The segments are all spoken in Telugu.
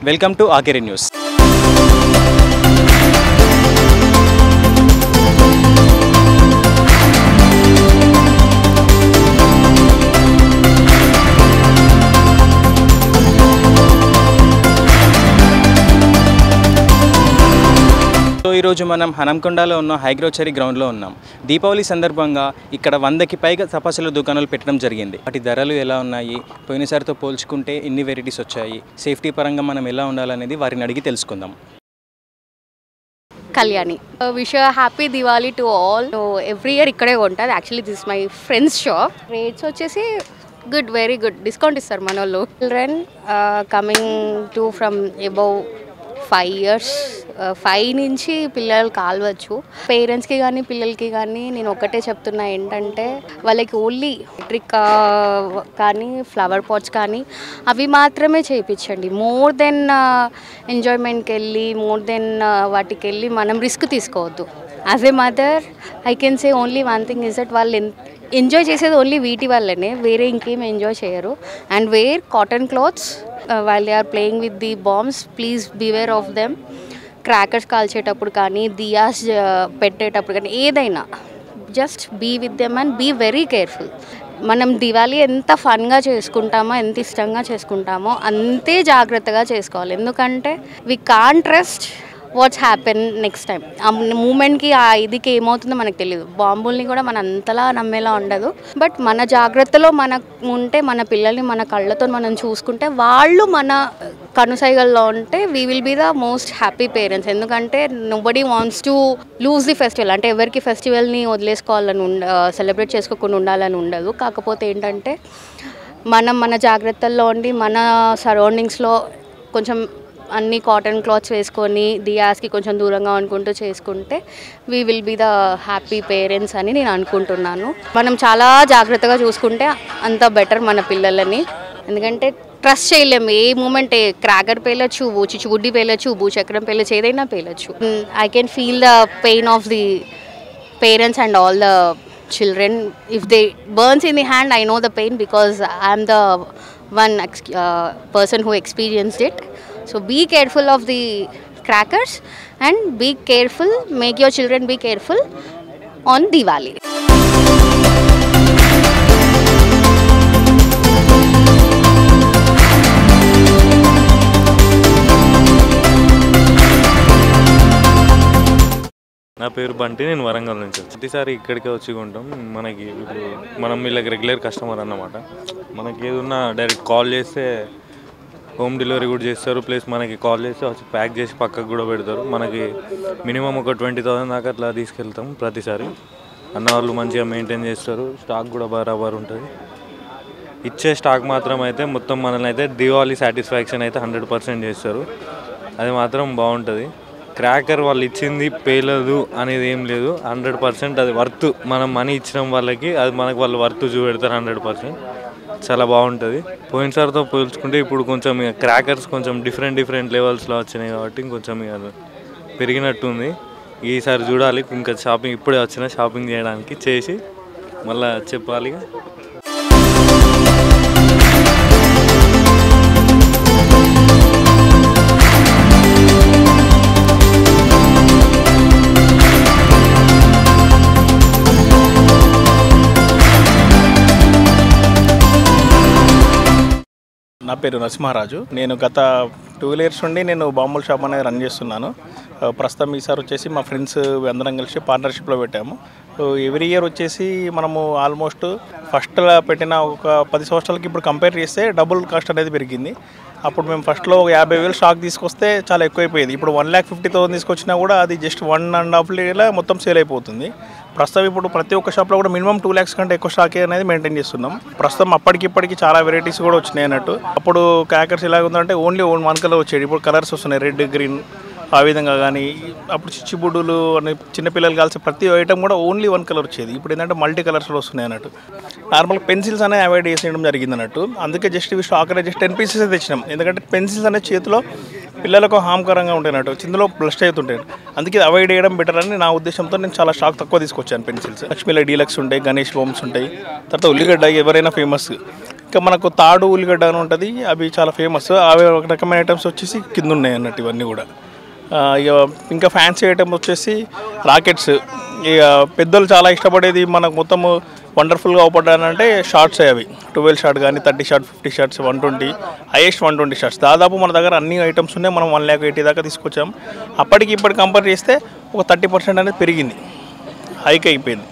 Welcome to ఆకేరి news. ఈరోజు మనం హనంకొండలో ఉన్న హైగ్రోచరీ గ్రౌండ్లో ఉన్నాం. దీపావళి సందర్భంగా ఇక్కడ 100కి పైగా తపాసుల దుకాణాలు పెట్టడం జరిగింది. వాటి ధరలు ఎలా ఉన్నాయి, పోయినసారితో పోల్చుకుంటే ఎన్ని వెరైటీస్ వచ్చాయి, సేఫ్టీ పరంగా మనం ఎలా ఉండాలనేది వారిని అడిగి తెలుసుకుందాం. Kalyani, wish happy Diwali to all. Every year ఇక్కడే ఉంటుంది. Actually this my friends shop. Rates వచ్చేసి గుడ్, వెరీ గుడ్. డిస్కౌంట్ ఇస్తారు మన వాళ్ళు. Children coming to from above 5 years, 5 నుంచి పిల్లలు కాల్వచ్చు. పేరెంట్స్కి కానీ పిల్లలకి కానీ నేను ఒక్కటే చెప్తున్నా ఏంటంటే, వాళ్ళకి ఓన్లీ ఎలక్ట్రిక్ కానీ ఫ్లవర్ పాట్స్ కానీ అవి మాత్రమే చేయించండి. మోర్ దెన్ ఎంజాయ్మెంట్కి వెళ్ళి, మోర్ దెన్ వాటికి వెళ్ళి మనం రిస్క్ తీసుకోవద్దు. As a mother I can say only one thing is that వాళ్ళు ఎంజాయ్ చేసేది ఓన్లీ వీటి వల్లనే, వేరే ఇంకేం ఎంజాయ్ చేయరు. And wear cotton clothes while they are playing with the bombs. Please beware of them. Crackers కాల్చేటప్పుడు కానీ, దియాస్ పెట్టేటప్పుడు కానీ, ఏదైనా just be with them and be very careful. మనం దివాళీ ఎంత ఫన్గా చేసుకుంటామో, ఎంత ఇష్టంగా చేసుకుంటామో అంతే జాగ్రత్తగా చేసుకోవాలి. ఎందుకంటే we can't trust what's happen next time. ఆ మూమెంట్కి ఆ ఇదికి ఏమవుతుందో మనకు తెలియదు. బాంబుల్ని కూడా మన అంతలా నమ్మేలా ఉండదు. బట్ మన జాగ్రత్తలో మనకు ఉంటే, మన పిల్లల్ని మన కళ్ళతో మనం చూసుకుంటే, వాళ్ళు మన కనుసైగల్లో ఉంటే we will be the most happy parents. ఎందుకంటే nobody wants to lose the festival. అంటే ఎవరికి ఫెస్టివల్ని వదిలేసుకోవాలని సెలబ్రేట్ చేసుకోకుండా ఉండాలని ఉండదు. కాకపోతే ఏంటంటే మనం మన జాగ్రత్తల్లో ఉండి, మన సరౌండింగ్స్లో కొంచెం అన్ని కాటన్ క్లాత్స్ వేసుకొని, దియాస్కి కొంచెం దూరంగా అనుకుంటూ చేసుకుంటే we will be the happy parents అని నేను అనుకుంటున్నాను. మనం చాలా జాగ్రత్తగా చూసుకుంటే అంత బెటర్ మన పిల్లలని. ఎందుకంటే ట్రస్ట్ చేయలేము. ఏ మూమెంట్ క్రాకర్ పేలచ్చు, చిచ్చుబుడ్డి పేలచ్చు, భూచక్రం పేలచ్చు, ఏదైనా పేలచ్చు. I can feel the pain of the parents and all the children. If they burns in the hand, I know the pain because I am the one person who experienced it. So be careful of the crackers and be careful, make your children be careful on Diwali. నా పేరు బంటి, నేను వరంగల్ నుంచి. ప్రతిసారి ఇక్కడికే వచ్చి కొంటాం. మనకి ఇప్పుడు మనం వీళ్ళకి రెగ్యులర్ కస్టమర్ అన్నమాట. మనకి ఏదన్నా డైరెక్ట్ కాల్ చేస్తే హోమ్ డెలివరీ కూడా చేస్తారు. ప్లస్ మనకి కాల్ చేస్తే వచ్చి ప్యాక్ చేసి పక్కకు కూడా పెడతారు. మనకి మినిమం ఒక 20,000 దాకా అట్లా తీసుకెళ్తాం ప్రతిసారి. అన్న వాళ్ళు మంచిగా మెయింటైన్ చేస్తారు. స్టాక్ కూడా బరాబర్ ఉంటుంది. ఇచ్చే స్టాక్ మాత్రం అయితే మొత్తం మనల్ని అయితే దివాళీ సాటిస్ఫాక్షన్ అయితే 100% చేస్తారు. అది మాత్రం బాగుంటుంది. క్రాకర్ వాళ్ళు ఇచ్చింది పేలదు అనేది ఏం లేదు. 100% అది వర్త్. మనం మనీ ఇచ్చిన వాళ్ళకి అది మనకు వాళ్ళు వర్త్ చూపెడతారు 100%. చాలా బాగుంటుంది. పోయినసారితో పోల్చుకుంటే ఇప్పుడు కొంచెం ఇక క్రాకర్స్ కొంచెం డిఫరెంట్ లెవెల్స్లో వచ్చినాయి కాబట్టి ఇంకొంచెం ఇక పెరిగినట్టుంది. ఈసారి చూడాలి. ఇంకా షాపింగ్ ఇప్పుడే వచ్చిన షాపింగ్ చేయడానికి చేసి మళ్ళీ చెప్పాలి. నా పేరు నరసింహారాజు. నేను గత 12 years నుండి నేను బాంబుల షాప్ అనేది రన్ చేస్తున్నాను. ప్రస్తుతం ఈసారి వచ్చేసి మా ఫ్రెండ్స్ అందరం కలిసి పార్ట్నర్షిప్లో పెట్టాము. ఎవ్రీ ఇయర్ వచ్చేసి మనము ఆల్మోస్ట్ ఫస్ట్లో పెట్టిన ఒక 10 సంవత్సరాలకి ఇప్పుడు కంపేర్ చేస్తే డబుల్ కాస్ట్ అనేది పెరిగింది. అప్పుడు మేము ఫస్ట్లో ఒక 50,000 స్టాక్ తీసుకొస్తే చాలా ఎక్కువైపోయేది. ఇప్పుడు 1,50,000 తీసుకొచ్చినా కూడా అది జస్ట్ 1.5 yearలో మొత్తం సేల్ అయిపోతుంది. ప్రస్తుతం ఇప్పుడు ప్రతి ఒక్క షాప్లో కూడా మినిమం 2 lakhs కంటే ఎక్కువ స్టాక్ అనేది మెయింటైన్ చేస్తున్నాం. ప్రస్తుతం అప్పటికిప్పటికి చాలా వెరైటీస్ కూడా వచ్చినాయి అన్నట్టు. అప్పుడు క్రాకర్స్ ఎలా ఉందంటే ఓన్లీ 1 కలర్ వచ్చేది. ఇప్పుడు కలర్స్ వస్తున్నాయి, రెడ్, గ్రీన్, ఆ విధంగా. కానీ అప్పుడు చిచ్చుబుడ్డులు అని చిన్నపిల్లలు కాల్సి ప్రతి ఐటమ్ కూడా ఓన్లీ 1 కలర్ వచ్చేది. ఇప్పుడు ఏంటంటే మల్టీ కలర్స్లో వస్తున్నాయి అన్నట్టు. నార్మల్ పెన్సిల్స్ అనేది అవాయిడ్ చేసేయడం జరిగింది అన్నట్టు. అందుకే జస్ట్ ఇవి స్టాక్ అనేది జస్ట్ 10 pieces తెచ్చినాం. ఎందుకంటే పెన్సిల్స్ అనేది చేతిలో పిల్లలకు హామకరంగా ఉంటాయన్నట్టు, ఇందులో బ్లస్ట్ అవుతుంటాయి. అందుకే అవాయిడ్ చేయడం బెటర్ అని నా ఉద్దేశంతో నేను చాలా స్టాక్ తక్కువ తీసుకొచ్చాను పెన్సిల్స్. లక్ష్మీలో డీలక్స్ ఉంటాయి, గణేష్ బొమ్స్ ఉంటాయి, తర్వాత ఉల్లిగడ్డ ఎవరైనా ఫేమస్. ఇంకా మనకు తాడు ఉల్లిగడ్డ అని ఉంటుంది, అవి చాలా ఫేమస్. అవి ఒక రకమైన ఐటమ్స్ వచ్చేసి కింద ఉన్నాయి అన్నట్టు ఇవన్నీ కూడా. ఇక ఇంకా ఫ్యాన్సీ ఐటమ్ వచ్చేసి రాకెట్స్. ఇక పెద్దలు చాలా ఇష్టపడేది మనకు మొత్తము వండర్ఫుల్గా అవపడ్డానంటే షార్ట్స్ అవి 12 షార్ట్ కానీ 30 షార్ట్ 50 షార్ట్స్ 120 హైయెస్ట్ 120 షార్ట్స్. దాదాపు మన దగ్గర అన్ని ఐటమ్స్ ఉన్నాయి. మనం 180 దాకా తీసుకొచ్చాం. అప్పటికి ఇప్పటికి కంపేర్ చేస్తే ఒక 30% అనేది పెరిగింది, హైక్ అయిపోయింది.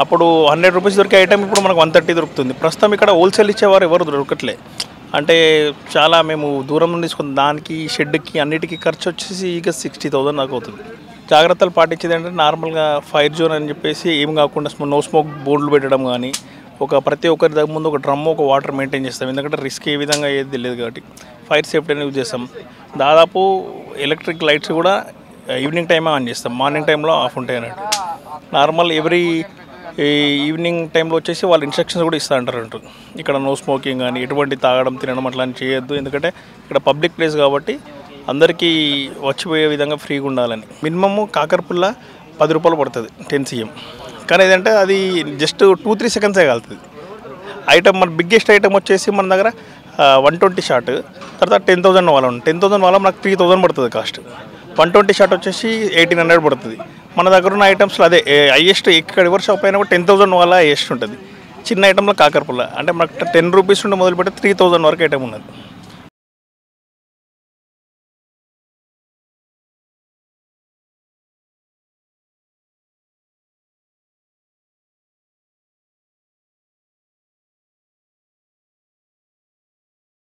అప్పుడు 100 రూపీస్ దొరికే ఐటమ్ ఇప్పుడు మనకు 130 దొరుకుతుంది. ప్రస్తుతం ఇక్కడ హోల్సేల్ ఇచ్చేవారు ఎవరు దొరకట్లే. అంటే చాలా మేము దూరం నుండి తీసుకున్న దానికి షెడ్కి అన్నిటికీ ఖర్చు వచ్చేసి ఇక 60,000 దాకా అవుతుంది. జాగ్రత్తలు పాటించేది అంటే నార్మల్గా ఫైర్ జోన్ అని చెప్పేసి ఏం కాకుండా నో స్మోక్ బోర్డులు పెట్టడం కానీ, ప్రతి ఒక్కరి దగ్గర ముందు ఒక డ్రమ్ ఒక వాటర్ మెయింటైన్ చేస్తాం. ఎందుకంటే రిస్క్ ఏ విధంగా ఏది తెలియదు కాబట్టి ఫైర్ సేఫ్టీ అనేది యూజ్ చేస్తాం. దాదాపు ఎలక్ట్రిక్ లైట్స్ కూడా ఈవినింగ్ టైమే ఆన్ చేస్తాం, మార్నింగ్ టైంలో ఆఫ్ ఉంటాయి అన్నట్టు. నార్మల్ ఎవ్రీ ఈవినింగ్ టైంలో వచ్చేసి వాళ్ళు ఇన్స్ట్రక్షన్స్ కూడా ఇస్తూ అంటారు. ఇక్కడ నో స్మోకింగ్ కానీ ఎటువంటి తాగడం తినడం అట్లా చేయొద్దు, ఎందుకంటే ఇక్కడ పబ్లిక్ ప్లేస్ కాబట్టి అందరికీ వచ్చిపోయే విధంగా ఫ్రీగా ఉండాలని. మినిమమ్ కాకరపుల్ల 10 రూపాయలు పడుతుంది 10 cm. కానీ ఏదంటే అది జస్ట్ 2-3 సెకండ్సే కాలుతుంది. ఐటమ్ మన బిగ్గెస్ట్ ఐటమ్ వచ్చేసి మన దగ్గర 120 షాట్, తర్వాత 10,000 వాళ్ళ 10,000 వాళ్ళ మనకు 3,000 పడుతుంది కాస్ట్. 120 షాట్ వచ్చేసి 1,800 పడుతుంది. మన దగ్గర ఉన్న ఐటమ్స్లో అదే హైయెస్ట్ ఇక్కడ ఎవరి షాప్ అయినా కూడా 10,000 వాళ్ళ హైయెస్ట్ ఉంటుంది. చిన్న ఐటమ్లో కాకరపుల్ల అంటే మనకు 10 రూపీస్ నుండి మొదలుపెట్టి 3,000 వరకు ఐటమ్ ఉన్నది.